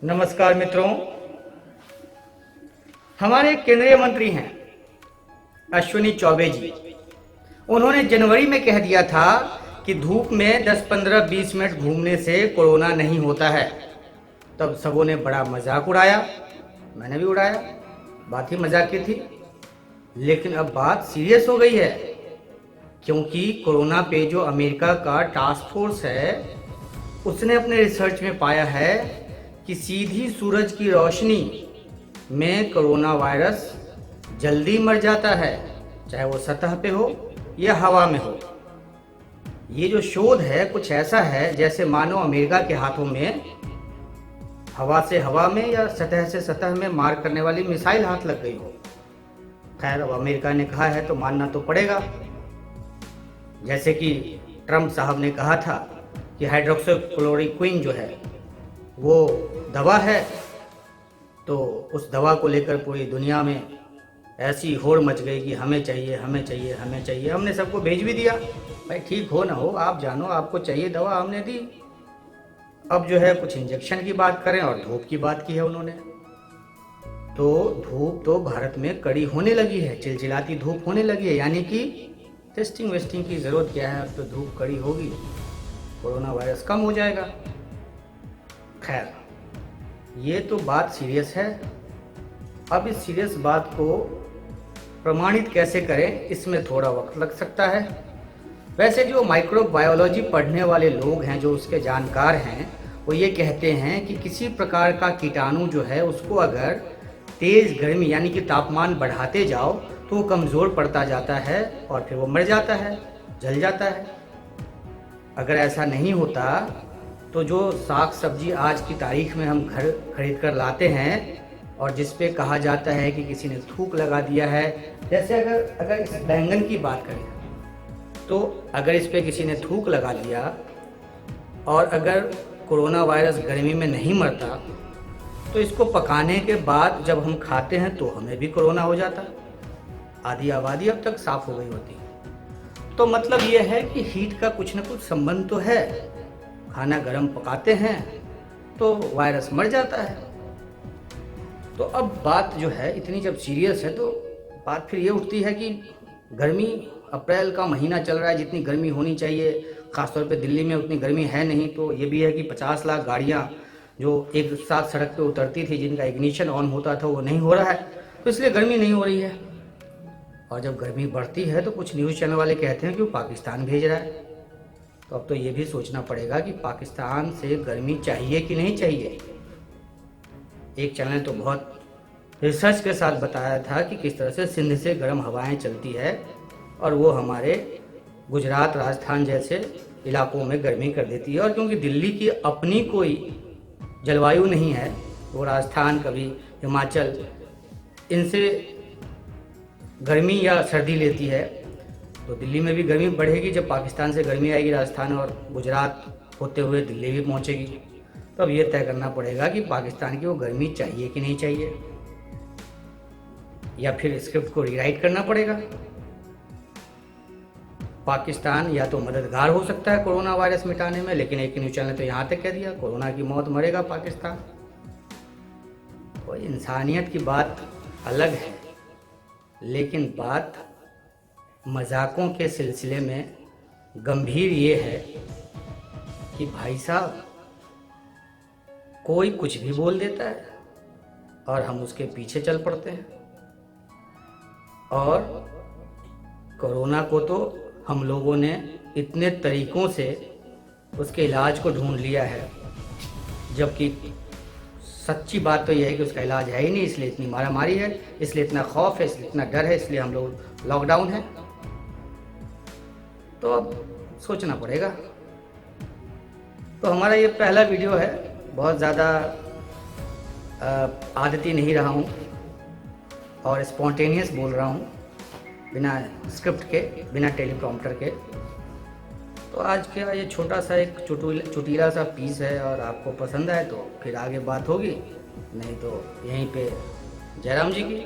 नमस्कार मित्रों। हमारे केंद्रीय मंत्री हैं अश्विनी चौबे जी। उन्होंने जनवरी में कह दिया था कि धूप में 10, 15, 20 मिनट घूमने से कोरोना नहीं होता है। तब सबों ने बड़ा मजाक उड़ाया, मैंने भी उड़ाया, बात ही मजाक की थी। लेकिन अब बात सीरियस हो गई है, क्योंकि कोरोना पे जो अमेरिका का टास्क फोर्स है उसने अपने रिसर्च में पाया है कि सीधी सूरज की रोशनी में कोरोना वायरस जल्दी मर जाता है, चाहे वो सतह पे हो या हवा में हो। ये जो शोध है कुछ ऐसा है जैसे मानो अमेरिका के हाथों में हवा से हवा में या सतह से सतह में मार करने वाली मिसाइल हाथ लग गई हो। खैर, अब अमेरिका ने कहा है तो मानना तो पड़ेगा। जैसे कि ट्रम्प साहब ने कहा था कि हाइड्रोक्सीक्लोरोक्विन जो है वो दवा है, तो उस दवा को लेकर पूरी दुनिया में ऐसी होड़ मच गई कि हमें चाहिए, हमें चाहिए, हमें चाहिए। हमने सबको भेज भी दिया, भाई ठीक हो ना हो आप जानो, आपको चाहिए दवा, हमने दी। अब जो है कुछ इंजेक्शन की बात करें और धूप की बात की है उन्होंने। तो धूप तो भारत में कड़ी होने लगी है, चिलचिलाती धूप होने लगी है, यानी कि टेस्टिंग वेस्टिंग की ज़रूरत क्या है। अब तो धूप कड़ी होगी, कोरोना वायरस कम हो जाएगा। खैर, ये तो बात सीरियस है। अब इस सीरियस बात को प्रमाणित कैसे करें, इसमें थोड़ा वक्त लग सकता है। वैसे जो माइक्रोबायोलॉजी पढ़ने वाले लोग हैं, जो उसके जानकार हैं, वो ये कहते हैं कि किसी प्रकार का कीटाणु जो है उसको अगर तेज़ गर्मी यानी कि तापमान बढ़ाते जाओ तो वो कमज़ोर पड़ता जाता है और फिर वो मर जाता है, जल जाता है। अगर ऐसा नहीं होता तो जो साग सब्जी आज की तारीख में हम घर खरीद कर लाते हैं और जिस पे कहा जाता है कि किसी ने थूक लगा दिया है, जैसे अगर इस बैंगन की बात करें तो अगर इस पे किसी ने थूक लगा दिया और अगर कोरोना वायरस गर्मी में नहीं मरता तो इसको पकाने के बाद जब हम खाते हैं तो हमें भी कोरोना हो जाता। आधी आबादी अब तक साफ हो गई होती। तो मतलब ये है कि हीट का कुछ न कुछ संबंध तो है। खाना गर्म पकाते हैं तो वायरस मर जाता है। तो अब बात जो है इतनी जब सीरियस है तो बात फिर ये उठती है कि गर्मी, अप्रैल का महीना चल रहा है, जितनी गर्मी होनी चाहिए ख़ासतौर पे दिल्ली में उतनी गर्मी है नहीं। तो ये भी है कि 50 लाख गाड़ियाँ जो एक साथ सड़क पे उतरती थी, जिनका इग्निशन ऑन होता था, वो नहीं हो रहा है, तो इसलिए गर्मी नहीं हो रही है। और जब गर्मी बढ़ती है तो कुछ न्यूज़ चैनल वाले कहते हैं कि वो पाकिस्तान भेज रहा है। तो अब तो ये भी सोचना पड़ेगा कि पाकिस्तान से गर्मी चाहिए कि नहीं चाहिए। एक चैनल ने तो बहुत रिसर्च के साथ बताया था कि किस तरह से सिंध से गर्म हवाएं चलती है और वो हमारे गुजरात, राजस्थान जैसे इलाकों में गर्मी कर देती है। और क्योंकि दिल्ली की अपनी कोई जलवायु नहीं है, वो राजस्थान, कभी हिमाचल, इनसे गर्मी या सर्दी लेती है, तो दिल्ली में भी गर्मी बढ़ेगी। जब पाकिस्तान से गर्मी आएगी राजस्थान और गुजरात होते हुए दिल्ली भी पहुंचेगी। तो अब ये तय करना पड़ेगा कि पाकिस्तान की वो गर्मी चाहिए कि नहीं चाहिए, या फिर स्क्रिप्ट को रीराइट करना पड़ेगा। पाकिस्तान या तो मददगार हो सकता है कोरोना वायरस मिटाने में, लेकिन एक न्यूज़ चैनल ने तो यहाँ तक कह दिया कोरोना की मौत मरेगा पाकिस्तान। कोई इंसानियत की बात अलग है, लेकिन बात मजाकों के सिलसिले में गंभीर ये है कि भाई साहब, कोई कुछ भी बोल देता है और हम उसके पीछे चल पड़ते हैं। और कोरोना को तो हम लोगों ने इतने तरीकों से उसके इलाज को ढूंढ लिया है, जबकि सच्ची बात तो यह है कि उसका इलाज है ही नहीं। इसलिए इतनी मारामारी है, इसलिए इतना खौफ है, इसलिए इतना डर है, इसलिए हम लोग लॉकडाउन है। तो अब सोचना पड़ेगा। तो हमारा ये पहला वीडियो है, बहुत ज़्यादा आदती नहीं रहा हूँ और स्पॉन्टेनियस बोल रहा हूँ, बिना स्क्रिप्ट के, बिना टेलीप्रॉम्प्टर के। तो आज का ये छोटा सा एक चुटीला सा पीस है, और आपको पसंद आए तो फिर आगे बात होगी, नहीं तो यहीं पे जयराम जी की।